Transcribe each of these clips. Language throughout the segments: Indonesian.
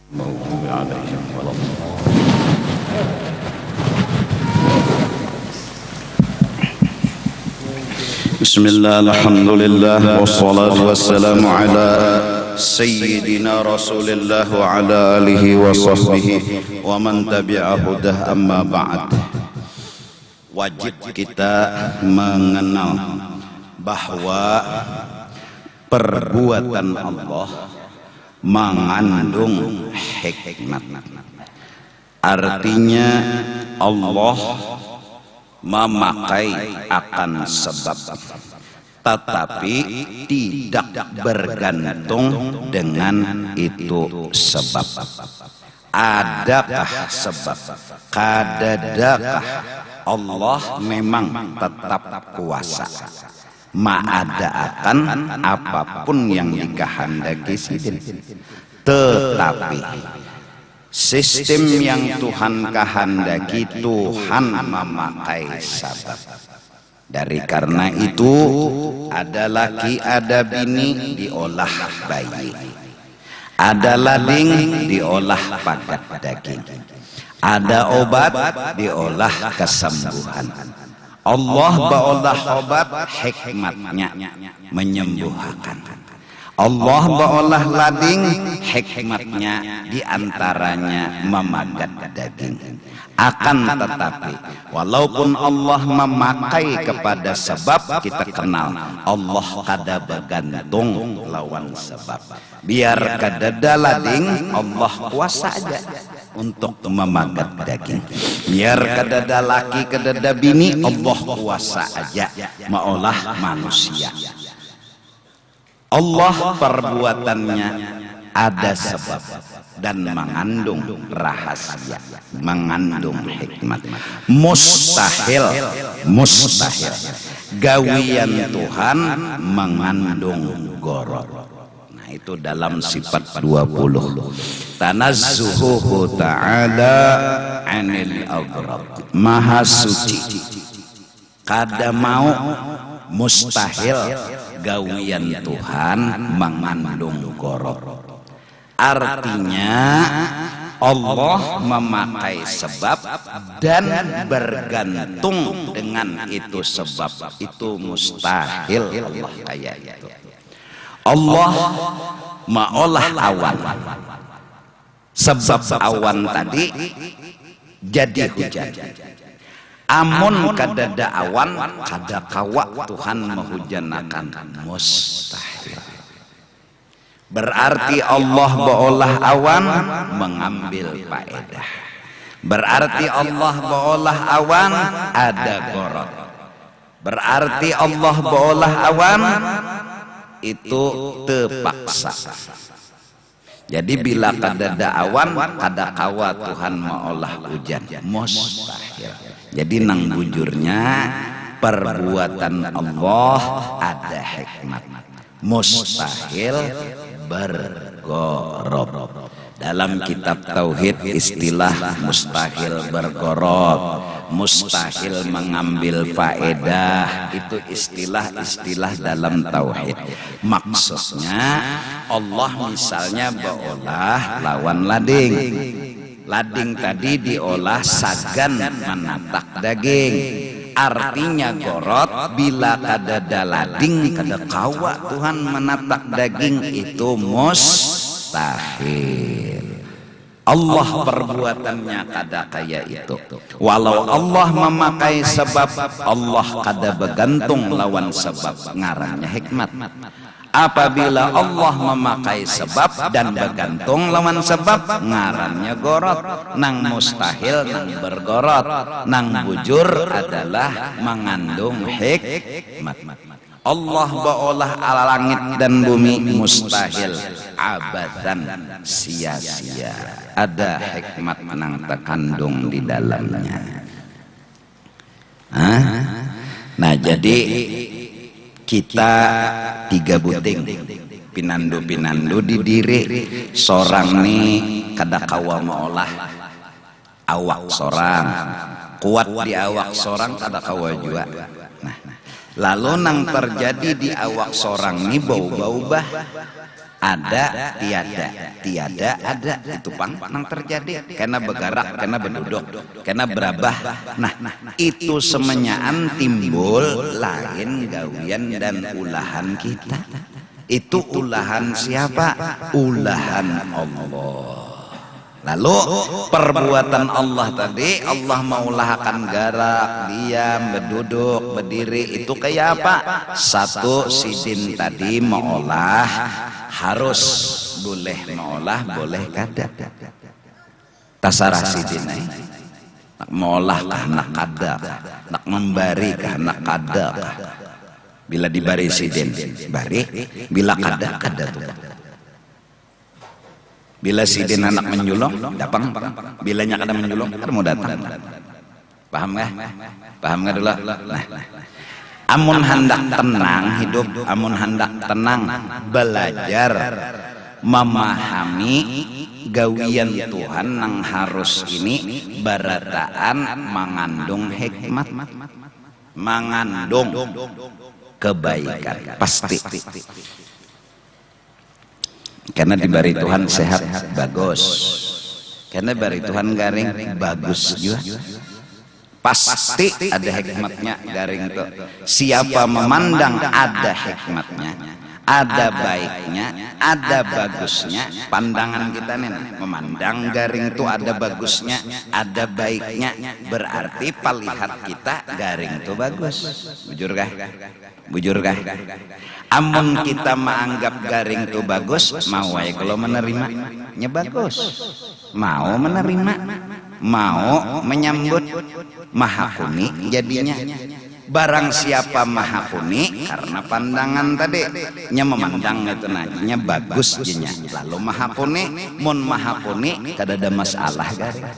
المغضوب عليهم ولا بسم الله الحمد لله والصلاة والسلام على سيدنا رسول الله وعلى آله وصحبه ومن تبع هداه أما بعد. Wajib kita mengenal bahwa perbuatan Allah mengandung hikmat. Artinya Allah memakai akan sebab, tetapi tidak bergantung dengan itu sebab. Adakah sebab? Kadadakah Allah memang tetap kuasa ma'adaakan apapun yang dikehendaki sidin. Tetapi sistem yang Tuhan kehendaki, Tuhan memakai sebab. Dari karena itu ada laki ada bini diolah bayi, ada lading diolah padat daging, ada obat diolah kesembuhan. Allah baolah obat hikmatnya menyembuhkan. Allah baolah lading hikmatnya diantaranya memadat daging. Akan tetapi walaupun Allah memakai kepada sebab, kita kenal Allah kada bergantung lawan sebab. Biar kadada lading Allah kuasa aja untuk memagat daging. Biar kadada laki kadada bini Allah kuasa aja maolah manusia. Allah perbuatannya ada sebab dan mengandung rahasia, mengandung hikmat. Mustahil gawian Tuhan mengandung goror. Nah itu dalam sifat 20. Tanazzuhu ta'ala anil aghrab, maha suci, kada mau mustahil gawian Tuhan mengandung goror. Artinya Allah memakai sebab dan bergantung dengan itu sebab. Itu mustahil Allah kayak itu. Allah maolah awan, sebab awan tadi jadi hujan. Amun kadada awan kada kawa Tuhan menghujanakan, mustahil. Berarti Allah baolah awan mengambil faedah. Berarti Allah baolah awan ada gorot. Berarti Allah baolah awan itu terpaksa. Jadi bila kadada awan kada kawa Tuhan maolah hujan, mustahil. Jadi nang bujurnya perbuatan Allah ada hikmat. Mustahil bergorob. Dalam kitab tauhid istilah mustahil bergorob, mustahil mengambil faedah, itu istilah-istilah dalam tauhid. Maksudnya Allah misalnya baolah lawan lading. Lading tadi diolah sagan menatak daging. Artinya gorot bila kadada lading kada kawa Tuhan menatak daging, itu mustahil. Allah perbuatannya kada kaya itu. Walau Allah memakai sebab, Allah kada bergantung lawan sebab, ngarannya hikmat. Apabila Allah memakai sebab dan bergantung lawan sebab, ngarannya gorot. Nang mustahil nang bergorot, nang bujur adalah mengandung hikmat. Allah baolah ala langit dan bumi mustahil abadan, sia-sia. Ada hikmat nang terkandung di dalamnya. Nah jadi kita tiga buting pinandu di diri sorang nih kada kawa maolah awak sorang, kuat di awak sorang kada kawa juga. Nah lalu nang terjadi di awak sorang nih bau-bau bah, ada tiada, tiada ada, itu pang terjadi karena bergerak, karena berduduk, karena berabah. Nah, itu semenyaan timbul lain gawian dan ulahan kita. Itu ulahan siapa? Ulahan Allah. Lalu perbuatan Allah tadi, Allah maulahkan gerak, diam, berduduk, berdiri, itu kayak apa? Satu, sidin tadi maulah harus, boleh maulah, boleh kada. Tasarah sidin nak maulah kah, nak kada, nak membari kah, nak kada. Bila dibari sidin bari, bila kada kada tuh. Bila sidin anak menjulong, dapang. Bila nya kada menjulong, kada mau datang. Paham nggak? Paham nggak dulu? Nah, amun hendak tenang hidup, amun hendak tenang belajar memahami gawian Tuhan yang harus ini barataan mengandung hikmat, mengandung kebaikan pasti. Karena diberi Tuhan sehat bagus, karena diberi Tuhan garing bagus juga, pasti ada hikmatnya garing tuh. Siapa memandang ada hikmatnya, ada baiknya, ada bagusnya. Pandangan kita nih memandang garing itu ada bagusnya, ada baiknya, berarti palihat kita garing itu bagus. Bujur kah? Bujur kah? Amun kita menganggap garing itu bagus, mau ya kalau menerimanya bagus, mau menerima, mau menyambut, maha kuni jadinya. Barang siapa maha kuni karena pandangan tadi nya memandang itu nanya bagus jinya, lalu maha kuni, mun maha kuni kada ada masalah garing.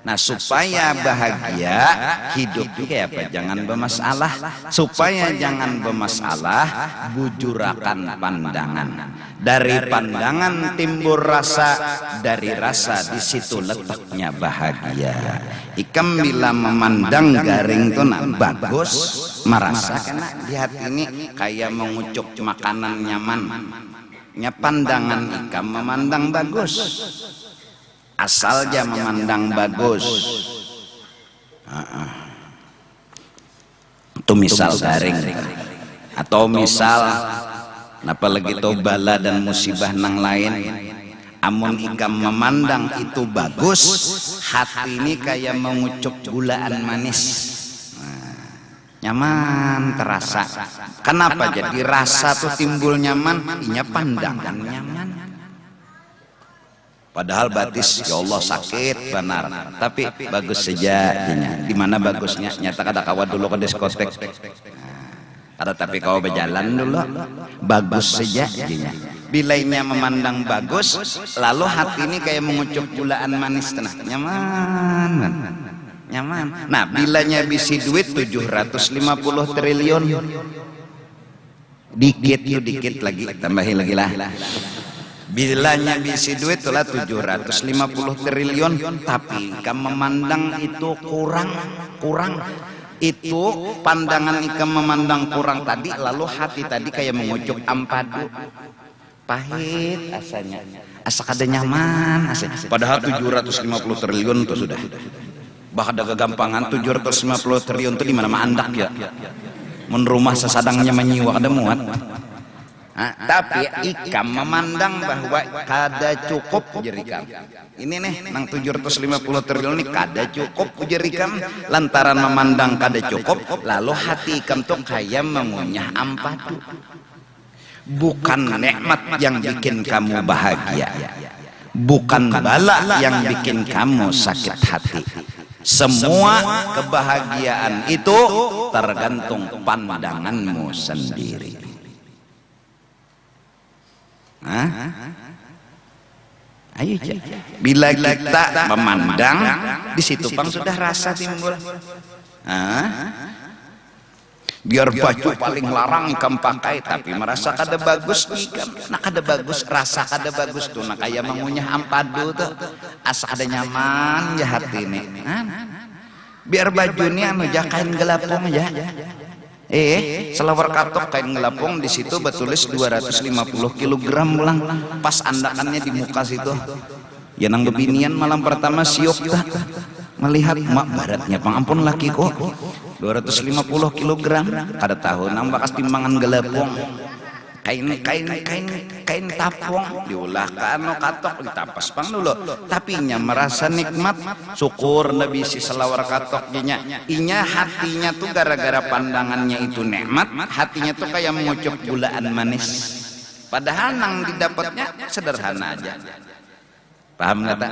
Nah, supaya bahagia hidup kayak apa? Jangan bermasalah. Supaya jangan bermasalah, bujurakan pandangan. Dari pandangan timbul rasa, dari rasa di situ letaknya bahagia. Ikam bila memandang garing itu nak bagus, merasa kena di hati ini kayak mengucuk makanan nyaman. Nya pandangan ikam memandang bagus. Asal aja memandang bagus. Itu misal garing, atau misal apalagi itu bala dan musibah nang lain. Amun ikam memandang itu bagus, hati ini kayak mengucup gulaan manis. Nyaman terasa. Kenapa jadi rasa tuh timbul nyaman? Inya pandangan nyaman. Padahal batis ya Allah sakit benar, tapi bagus saja. Di mana bagusnya? Nyata kada kawat dulu ke diskotek. Kada tapi kau berjalan dulu, bagus saja. Bilainya memandang bagus, lalu hati ini kayak mengucup gulaan manis tenang, nyaman, nyaman. Nah, bilanya bisi duit 750 triliun, dikit lagi, tambahin lagi lah. Bilanya bisi duit itulah 750 triliun, tapi kamu memandang itu kurang. Itu pandangan ikam memandang kurang tadi, lalu hati tadi kayak mengucuk ampadu. Pahit asanya. Asa kada nyaman asanya. Padahal 750 triliun itu sudah. Bahkan ada kegampangan 750 triliun itu di mana-mana andak ya. Mun rumah sesadangnya menyiwa ada muat. Tapi ikam memandang bahwa kada cukup ujar ikam. Ini nih nang 750 triliun ini kada cukup ujar ikam, lantaran memandang kada cukup, lalu hati ikam tuh kayak mengunyah ampadu. Bukan nikmat yang bikin kamu bahagia, bukan bala yang bikin kamu sakit hati. Semua kebahagiaan itu tergantung pandanganmu sendiri. Ayo, bila kita memandang di situ pang sudah rasa timbul. Biar baju paling larang ikam pakai, tapi merasa kada bagus ikam. Nah kada bagus, rasa kada bagus tuh. Nah kayak mengunyah ampadu tuh, asa kada nyaman ya hati ini. Biar baju ini anu kain gelapung ya. selawar katok kain ngelapung di situ betulis 250 kilogram ulang pas andakannya di muka situ. Ya nang bebinian malam pertama siok dah melihat mak baratnya pangampun laki kok 250 kilogram kada tahu nang bakas timbangan gelapung kain tapung diulah ka anu katok ditapas pang dulu tapi nya merasa nikmat syukur nabi si selawar katok inya hatinya tuh gara-gara pandangannya itu nikmat hatinya tuh kayak mengucup gulaan manis padahal nang didapatnya sederhana aja. Paham nggak tak?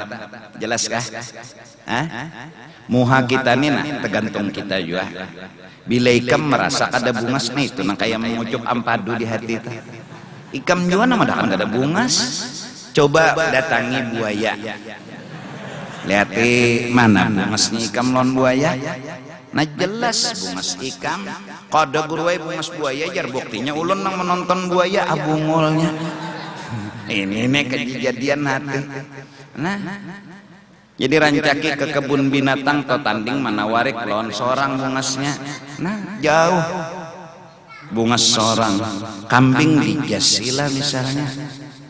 Jelas kah? Muha kita nih nah tergantung kita juga. Bila ikam merasa kada bungas nih itu nah kayak mengucup ampadu di hati itu. Ikam juga nama dah kada bungas. Coba datangi buaya. Lihat mana bungasnya ikam lawan buaya. Nah jelas bungas ikam. Kada guruai bungas buaya jar buktinya ulun nang menonton buaya abungulnya. Ini kejadian hati. Nah, jadi rancaki ke kebun binatang atau tanding manawarik lawan seorang bungasnya. Nah, jauh bungas seorang kambing dijasila misalnya,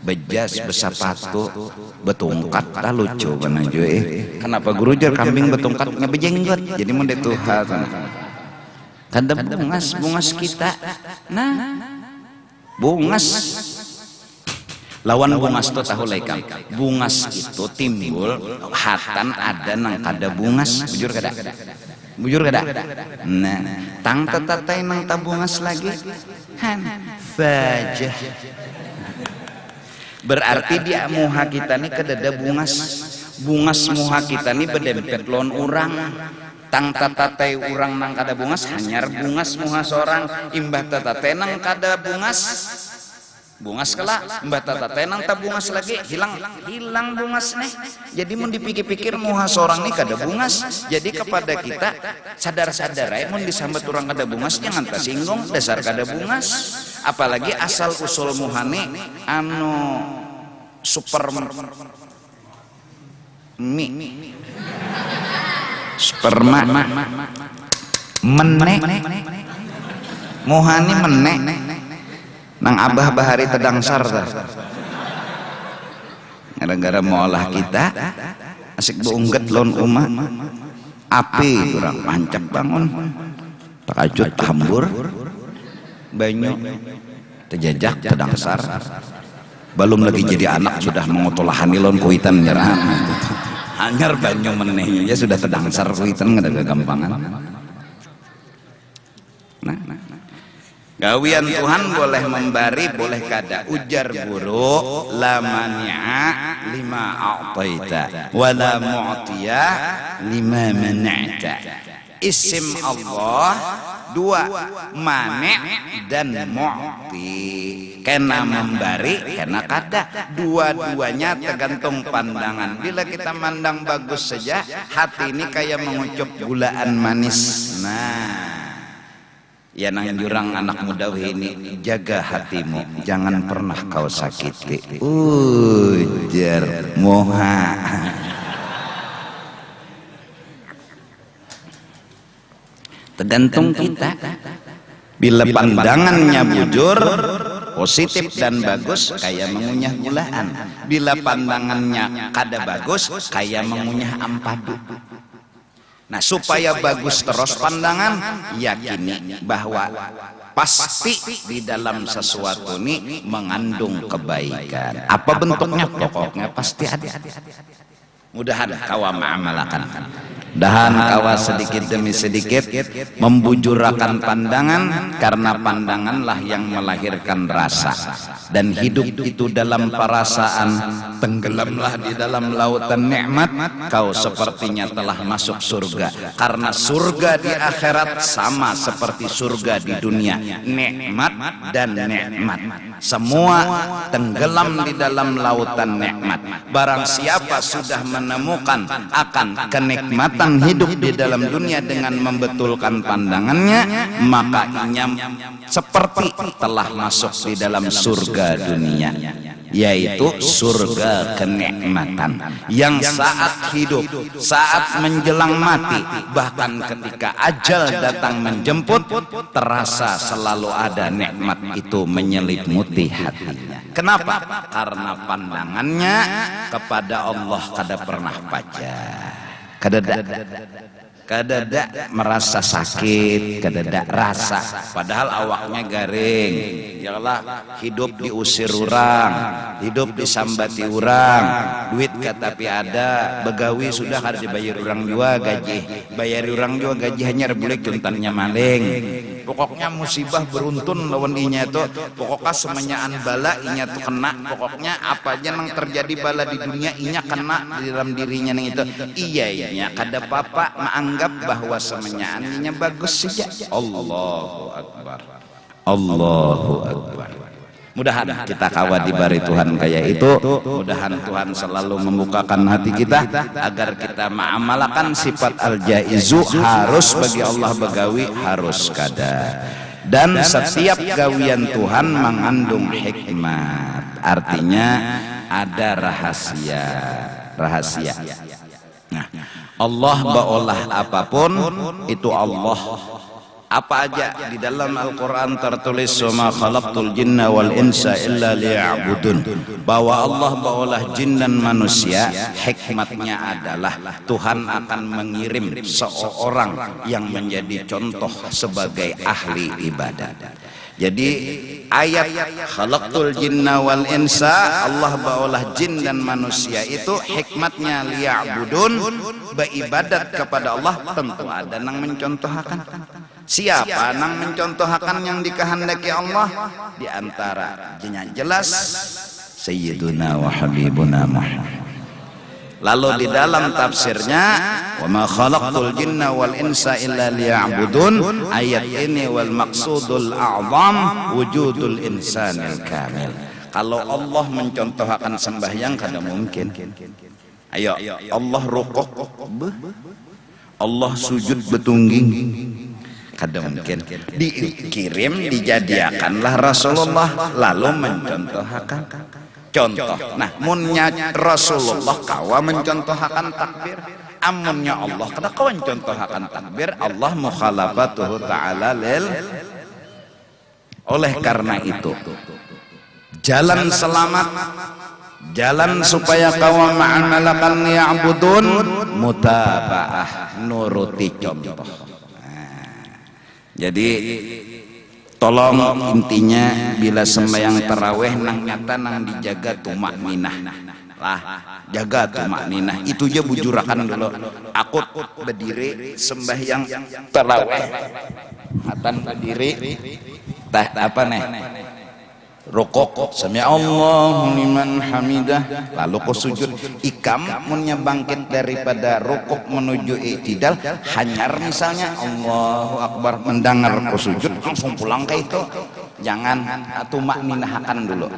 bejas besapatu betungkat dah lucu benar juga. Kenapa guru jar kambing betungkat ngebejenggot? Jadi mau detuha kada bungas kita. Nah, bungas lawan bungas itu tahu laikam bungas itu timbul hatan ada nang kada bungas bujur kada nah tang tetatai nang tabungas lagi fajah berarti dia muha kita nih kedada bungas muha kita nih bedempet lawan urang tang tatatai urang nang kada bungas hanyar bungas muha seorang imbah tatatai nang kada bungas kala mbak tata tenang tak bungas lagi hilang bungas nih jadi mau dipikir-pikir muha seorang nih kada bungas jadi kepada kita sadar-sadar mun disambat orang kada bungas jangan tersinggung dasar kada bungas apalagi asal usul muhane anu super sperma menek muhane menek nang abah bahari tedangsar gara-gara molah kita asik beungget lon umah api kurang mancak bangun takajut hambur banyu terjajak tedangsar belum lagi jadi anak sudah mengotolahani lon kuitan nyerah hanyar banyu menehnya ya sudah tedangsar kuitan nggak ada gampangan. Nah gawian Tuhan boleh memberi boleh kada ujar guru la mani'a lima a'taita wala mu'tiya lima mana'ta. Isim Allah dua mani' dan mu'ti kena memberi kena kada dua-duanya tergantung pandangan bila kita mandang bagus saja hati ini kayak mengucup gulaan manis. Nah ya nang jurang anak muda ini jaga hatimu jangan pernah kau sakiti ujar moha tergantung kita bila pandangannya bujur positif dan bagus kayak mengunyah gulaan bila pandangannya kada bagus kayak mengunyah ampadu. Nah supaya bagus terus pandangan yakini bahwa pasti di dalam sesuatu ini mengandung kebaikan apa bentuknya pokoknya pasti ada. Mudahan kawa ma'amalakan dahan kawa sedikit demi sedikit membujurakan pandangan karena pandanganlah yang melahirkan rasa dan hidup itu dalam perasaan tenggelamlah di dalam lautan nikmat kau sepertinya telah masuk surga karena surga di akhirat sama seperti surga di dunia nikmat dan nikmat semua tenggelam di dalam lautan nikmat. Barang siapa sudah menemukan akan kenikmatan hidup di dalam dunia dengan membetulkan pandangannya maka ia seperti telah masuk di dalam surga dunia. yaitu surga kenikmatan yang saat hidup, saat menjelang mati, bahkan ketika ajal datang menjemput, terasa selalu ada nikmat itu menyelimuti hatinya. Kenapa? Karena pandangannya kepada Allah kada pernah pajah, kadada merasa sakit, kadada rasa, padahal awaknya garing. Yalah, hidup diusir orang, hidup disambati orang, duit katapi ada, begawi sudah harus dibayar orang juga gaji, bayar orang juga gaji hanya boleh kuntannya maling. Pokoknya musibah beruntun lawan inya itu, pokoknya semenyaan bala inya tuh kena, pokoknya apa aja yang terjadi bala di dunia inya kena di dalam dirinya nang itu. Iya inya kada papa menganggap bahwa semenyaan inya bagus saja. Allahu Akbar, Allahu Akbar. Mudahan kita kawat di bari Tuhan kayak itu. Mudahan Tuhan selalu membukakan hati kita agar kita mengamalkan sifat al-jaizu, harus bagi Allah begawi, harus kada. Dan setiap gawian Tuhan mengandung hikmat, artinya ada rahasia. Nah, Allah baolah apapun itu Allah. Apa aja di dalam Al-Quran tertulis wama khalaqtul jinna wal insa illa liya'budun, bahwa Allah baolah jin dan manusia, hikmatnya adalah Tuhan akan mengirim seorang yang menjadi contoh sebagai ahli ibadah. Jadi ayat khalaqtul jinna wal insa, Allah baolah jin dan manusia itu hikmatnya liya'budun, beribadat kepada Allah. Tentu ada nang mencontohkan. Siapa nang mencontohkan yang dikehendaki Allah? Di antara jelas Sayyiduna wa Habibuna Muhammad. Lalu di dalam tafsirnya wa ma khalaqtul jinna wal insa illa liya'budun, ayat ini wal maqsudul a'zam wujudul insanil kamil. Kalau Allah mencontohkan sembahyang kada mungkin. Ayo, Allah rukuk, Allah sujud betungging, kada mungkin. Dikirim, dijadikanlah Rasulullah lalu mencontohkan. Contoh, nah munnya Rasulullah kawa mencontohkan takbir, amunnya Allah kada kawa mencontohkan takbir, Allah mukhalafatuhu ta'ala lil. Oleh karena itu, jalan selamat, jalan supaya kawa ma'amalakan ya'budun, mutaba'ah, nuruti contoh. Jadi tolong intinya bila sembahyang taraweh nang nyata nang dijaga tumak ninah lah, jaga tumak ninah itu aja bujurakan dulu. Aku berdiri sembahyang taraweh, atan berdiri apa nih rukuk sami Allahu liman hamidah, lalu ku sujud. Ikam munnya bangkit daripada rukuk menuju i'tidal, hanyar misalnya Allahu Akbar, mendengar ku sujud langsung pulang ke itu. Jangan, tumak ninahkan dulu.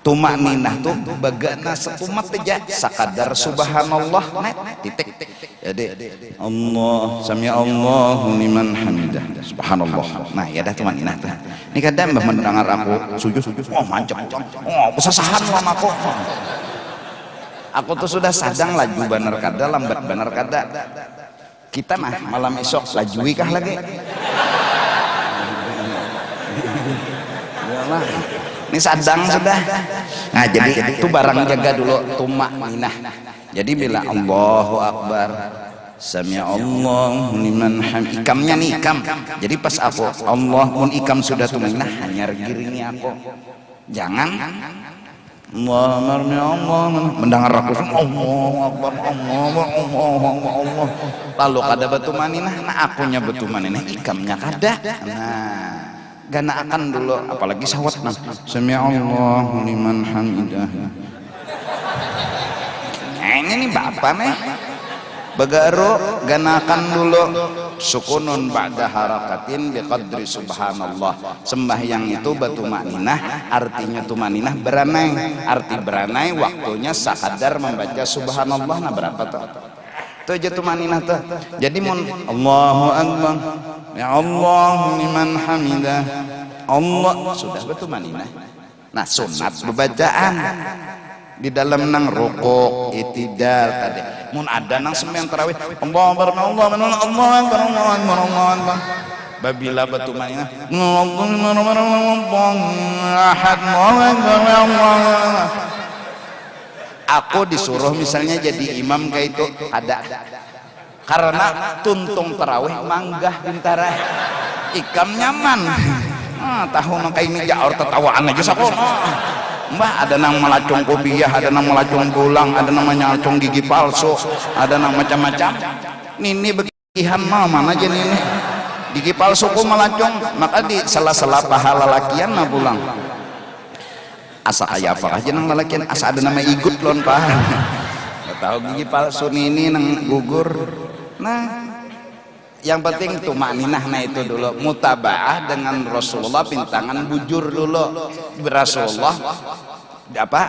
Tumak ninah tuh bagana setumat aja sakadar subhanallah net titik. Jadi Allah sami Allahu liman hamidah subhanallah. Nah ya dah tumak ninah tuh. Ini kadang mbah mendengar aku sujud, oh mancep, oh kesasahan lama aku. Aku tuh sudah sadang laju bener kada, lambat bener kada. Kita mah malam esok lajui kah lagi? Iyalah. Ini sadang sudah. Nah jadi itu barang jaga dulu tumak ninah. Jadi bila Allahu Akbar sami Allahu liman hamid, ikamnya nih ikam. Jadi pas aku Allah mun ikam sudah tuminah hanyar giringi aku. Jangan Allah mendengar aku Allahu Akbar Allah. Lalu kada batu maninah, nah akunya batu maninah, ikamnya kada. Nah gana akan dulu, apalagi sawat nah sami Allahu liman hamidah. Ini bapak nih Bagaro ganakan dulu sukunun ba'da harakatin biqadri subhanallah. Sembahyang itu batu makninah, artinya tumaninah beranai. Arti beranai waktunya sakadar membaca subhanallah. Nah berapa tuh? Itu aja tumaninah tuh. Jadi mun Allahu Akbar ya Allah liman hamidah, Allah sudah batu makninah. Nah sunat bebacaan di dalam nang rukuk itidal tadi mun ada nang sembahyang tarawih Allah babila batumanya aku disuruh misalnya jadi imam kayak itu ada karena tuntung tarawih manggah bintara ikam nyaman tahu nang kayak ini jaor tertawaan aja sakon mbah ada nang melacung kopiah, ada nang melacung tulang, ada nang melacung gigi palsu, ada nang macam-macam. Nini begihan mah mana aja nini gigi palsu ku melacung, maka di sela-sela pahala lakian mah pulang. Asa aya apa aja nang lalakian, asa ada nama igut lon pahala. Tahu gigi palsu nini nang gugur. Nah, yang penting tuh makninah nah itu dulu mutabaah dengan Rasulullah pintangan bujur dulu Rasulullah apa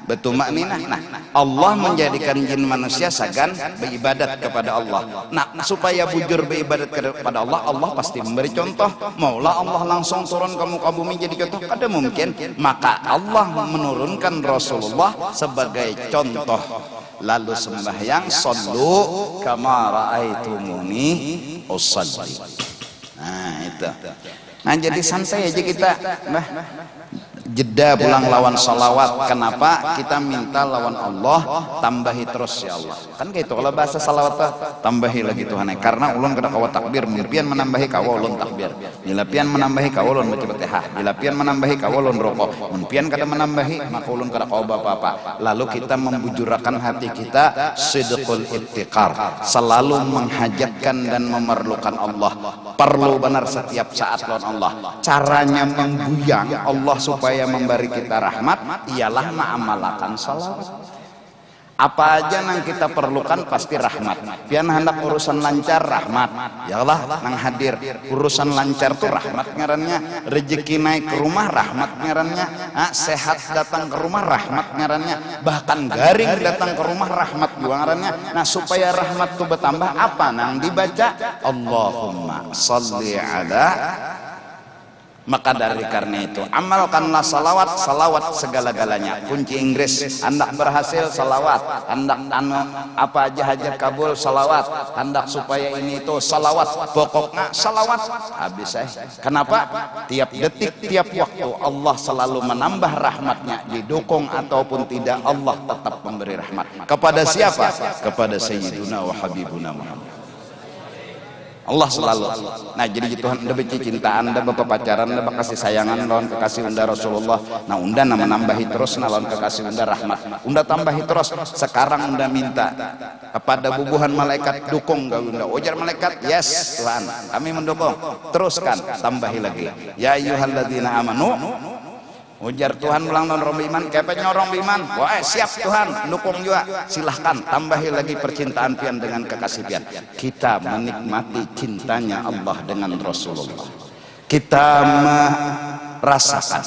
betul makninah. Nah Allah menjadikan jin manusia sagan beribadat kepada Allah. Nah supaya bujur beribadat kepada Allah, Allah pasti memberi contoh. Maulah Allah langsung turun ke muka bumi jadi contoh, ada mungkin. Maka Allah menurunkan Rasulullah sebagai contoh. Lalu sembahyang sallu kama raaitumuni usalli. Nah itu. Nah jadi santai aja kita jeda pulang lawan salawat. Kenapa kita minta lawan Allah tambahi terus ya Allah kan gitu. Kalau bahasa salawat tambahi lagi Tuhan karena ulun kada kawa takbir milpian menambahi kawa ulun takbir milapian menambahi kawa ulun baca Fatihah milapian menambahi kawa ulun rukuk milpian kada menambahi maka ulun kada kawa apa-apa. Lalu kita membujurakan hati kita sidqul ibtiqar selalu menghajatkan dan memerlukan Allah perlu benar setiap saat lawan Allah. Caranya mengguyang Allah supaya memberi kita rahmat ialah mengamalkan salawat. Apa aja nang kita perlukan pasti rahmat. Pian hendak urusan lancar rahmat. Ya Allah nang hadir urusan lancar tuh rahmat ngarannya. Rezeki naik ke rumah rahmat ngarannya. Sehat datang ke rumah rahmat ngarannya. Bahkan garing datang ke rumah rahmat juga ngarannya. Nah supaya rahmat tuh bertambah apa nang dibaca Allahumma shalli ala. Maka dari karena itu amalkanlah salawat, salawat segala-galanya. Kunci Inggris hendak berhasil salawat, hendak apa aja hajat kabul salawat, hendak supaya ini itu salawat, pokoknya salawat habis Kenapa? Tiap detik, tiap waktu Allah selalu menambah rahmatnya, didukung ataupun tidak Allah tetap memberi rahmat. Kepada siapa? Kepada Sayyiduna wa Habibuna Muhammad. Allah selalu. Nah jadi Tuhan udah benci cintaan, udah bapak pacaran, udah kasih sayangan lawan kekasih unda Rasulullah. Nah unda nama nambahi terus lawan kekasih unda rahmat. Unda tambahi terus. Sekarang unda minta kepada bubuhan malaikat dukung gak unda. Ujar malaikat, yes Tuhan, kami mendukung. Teruskan, tambahi lagi. Ya ayyuhalladzina amanu. Ujar Tuhan ulang non rombi iman, kepetnya orang iman. Wah siap Tuhan, dukung juga. Silahkan tambahi lagi percintaan pian dengan kekasih pian. Kita menikmati cintanya Allah dengan Rasulullah. Kita merasakan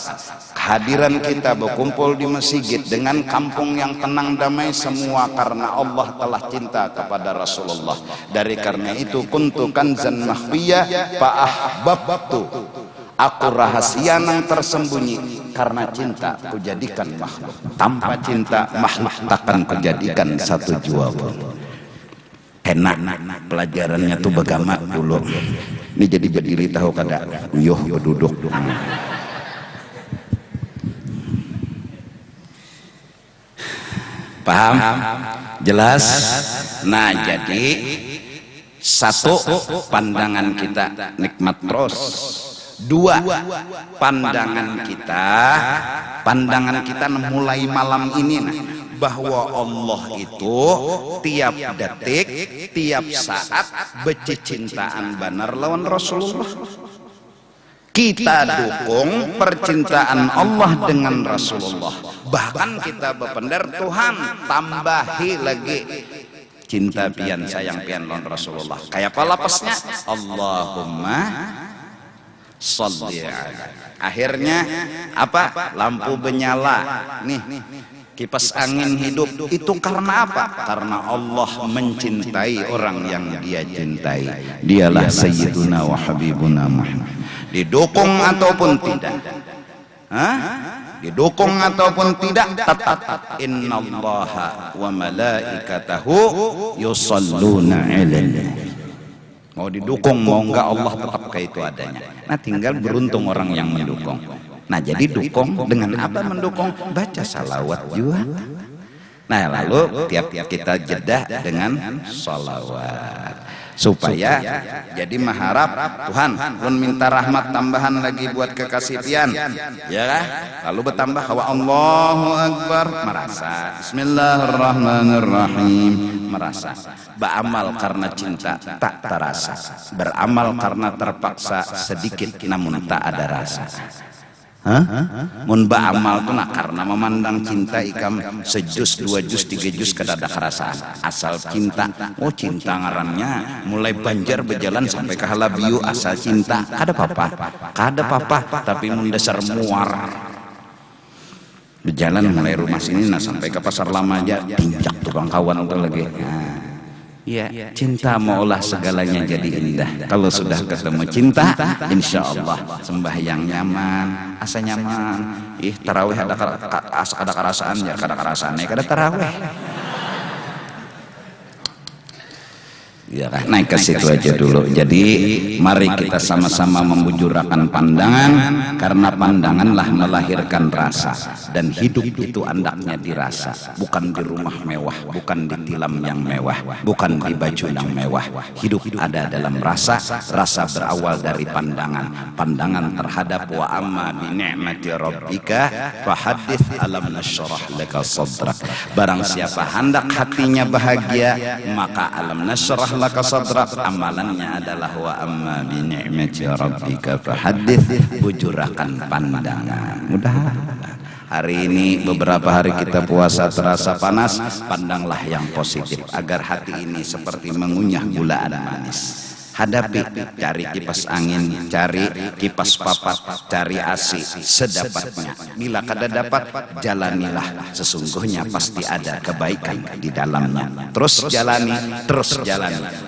kehadiran kita berkumpul di masjid dengan kampung yang tenang damai semua karena Allah telah cinta kepada Rasulullah. Dari karena itu kuntu kanzan mahfiyah fa ahbabtu. Aku rahasia yang tersembunyi karena cinta kujadikan makhluk. Tanpa cinta makhluk takkan kujadikan satu jua pun. Enak pelajarannya tuh bagaimana dulu. Ini jadi berdiri tahu kada uyuh berduduk. Paham? Jelas? Nah jadi satu pandangan kita nikmat terus. Dua, pandangan kita mulai malam ini bahwa Allah itu tiap detik, tiap saat becicintaan benar lawan Rasulullah. Kita dukung percintaan Allah dengan Rasulullah. Bahkan kita berpendar Tuhan tambahi lagi cinta pian sayang pian lawan Rasulullah. Kayak apa lapasnya? Allahumma sholli ala. Akhirnya apa? Lampu menyala. Nih, kipas angin hidup. Itu karena apa? Karena Allah mencintai orang yang Dia cintai. Dialah Sayyiduna wa Habibuna Muhammad. Didukung ataupun tidak, Hah? Didukung ataupun tidak, tetap innallaha wa malaikatahu yusalluna 'alan nabi. Mau didukung mau enggak, Allah tetap kayak itu adanya. Nah, tinggal beruntung orang yang mendukung. Nah, jadi dukung dengan apa mendukung? Baca salawat juga. Nah, lalu tiap-tiap kita jeda dengan salawat. Supaya jadi mengharap Tuhan pun minta rahmat tambahan lagi buat kekasih pian, ya kan? Lalu bertambah wa Allahu Akbar, merasa Bismillahirrahmanirrahim, merasa beramal karena cinta tak terasa, beramal karena terpaksa sedikit namun tak ada rasa. Mun ba'amal tuh nah karena memandang cinta ikam sejus, 2 jus, 3 jus kada ada kerasaan. Asal cinta, oh cinta ngarannya mulai banjar berjalan sampai ke halabiu asal cinta. Kada apa-apa, tapi mun dasar muar berjalan mulai rumah sini nah sampai ke pasar lama aja tinjak tukang kawan tuh lagi. Ya, cinta maulah segalanya jadi indah. Kalau sudah ketemu cinta, insya Allah sembahyang nyaman, asa nyaman. Tarawih ada kerasaan ya, kada kada tarawih. Ya, naik ke situ aja dulu. Jadi mari kita sama-sama membujurakan pandangan, karena pandanganlah melahirkan rasa, dan hidup itu andaknya dirasa, bukan di rumah mewah, bukan di tilam yang mewah, bukan di baju yang mewah. Hidup ada dalam rasa. Rasa berawal dari pandangan, pandangan terhadap wa amma bi ni'mati rabbika fahadits alam nasyrah laka sadrak. Barang siapa hendak hatinya bahagia, maka alam nasyrah laka sadrak, amalannya adalah wa amma bi ni'mati rabbika fahadits, bujurakan pandangan. Mudah. Hari ini beberapa hari kita puasa terasa panas, pandanglah yang positif agar hati ini seperti mengunyah gulaan manis. Hadapi, cari kipas angin, cari kipas papat, cari AC sedapatnya. Bila kada dapat, jalanilah, sesungguhnya pasti ada kebaikan di dalamnya. Terus jalani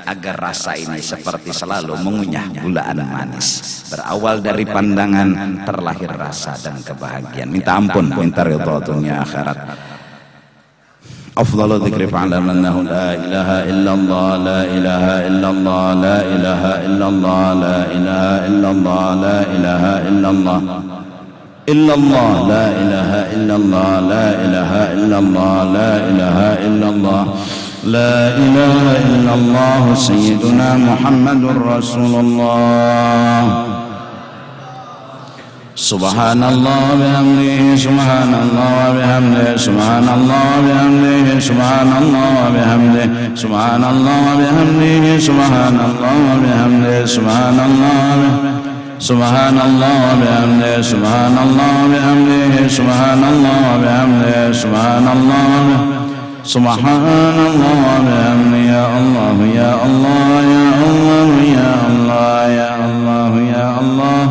agar rasa ini seperti selalu mengunyah gulaan manis. Berawal dari pandangan terlahir rasa dan kebahagiaan. Minta ampun, minta ridha dunia akhirat. أفضل ذكر فاعلم أنه لا إله إلا الله لا إله إلا الله لا إله إلا الله لا إله إلا الله لا إله إلا الله إلا الله لا إله إلا الله لا إله إلا الله لا إله إلا الله لا إله إلا الله سيدنا محمد رسول الله Subhanallah bihamdihi subhanallah bihamdihi subhanallah bihamdihi subhanallah bihamdihi subhanallah bihamdihi subhanallah bihamdihi subhanallah bihamdihi subhanallah bihamdihi subhanallah bihamdihi subhanallah bihamdihi ya Allah ya Allah ya Allah ya Allah ya Allah ya Allah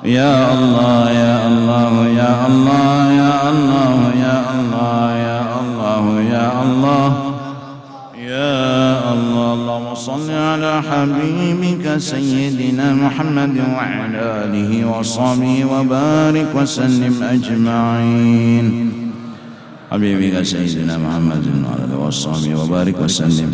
Ya Allah ya Allah ya Allah ya Allah ya Allah ya Allah ya Allah ya Allah Allahumma salli ala habibika sayyidina Muhammad wa ala alihi wa sahbihi wa barik wa sallim ajma'in. Habibika sayyidina Muhammad wa ala alihi wa sahbihi wa barik wa sallim.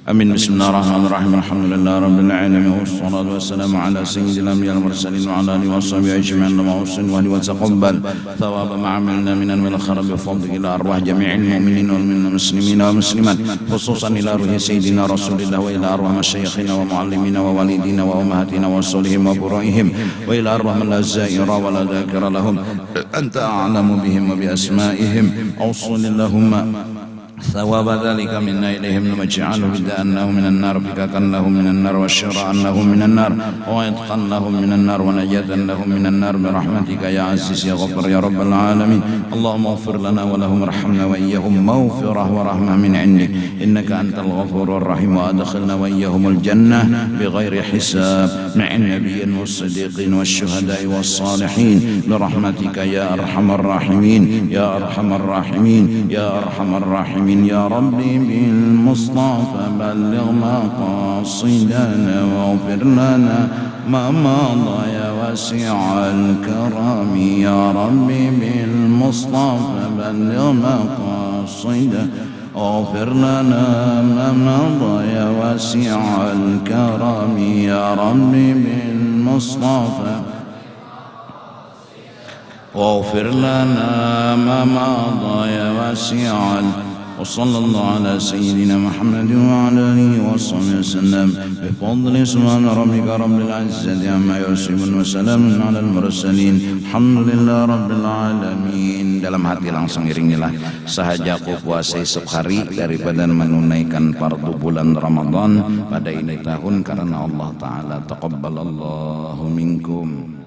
Amin. Bismillahirrahmanirrahim. Alhamdulillah rabbil alamin wassalatu wassalamu ala sayyidil anbiya'i wal mursalin wa ala alihi washabihi ajma'in. Allahumma ahsin wa taqabbal thawaba ma 'amilna minan wal khair bi fadlika ila arwah jami'il mu'minin wal muslimin wa muslimat, khususan ila ruhi sayyidina Rasulillah wa ila arwah masyayikhina wa muallimina wa walidina wa ummahatina wa salihim wa buraihim wa ila arwah man la zaira wa la dhakira lahum anta a'lamu bihim wa bi asma'ihim. Awsalillahumma ثواب ذلك منا إليهم لما اجعله بدأنه من النار بكاكا لهم من النار والشراء لهم من النار ويتقن لهم من النار ونجاة لهم من النار برحمتك يا عزيز يا غفر يا رب العالمين. اللهم اغفر لنا ولهم ارحمنا وإياهم مغفرة ورحمة من عندك إنك أنت الغفور الرحيم وأدخلنا وإياهم الجنة بغير حساب مع النبيين والصديقين والشهداء والصالحين برحمتك يا أرحم الراحمين يا أرحم الراحمين يا أرحم الراحمين. يا ربي بالمصطفى بلغ مقاصدنا واغفر لنا ما مضى يا واسع الكرم يا ربي بالمصطفى بلغ مقاصده اغفر لنا ما مضى يا واسع الكرم يا ربي بالمصطفى واغفر لنا ما مضى يا واسع وصلى الله على سيدنا محمد وعلى اله وصحبه وسلم بفضل سبحان ربك رب العزة عما يصفون وسلام على المرسلين الحمد لله رب العالمين. Dalam hati langsung iringilah sahaja aku puasa esok hari daripada menunaikan fardu bulan Ramadan pada ini tahun karena Allah Ta'ala taqabbalallahu minkum.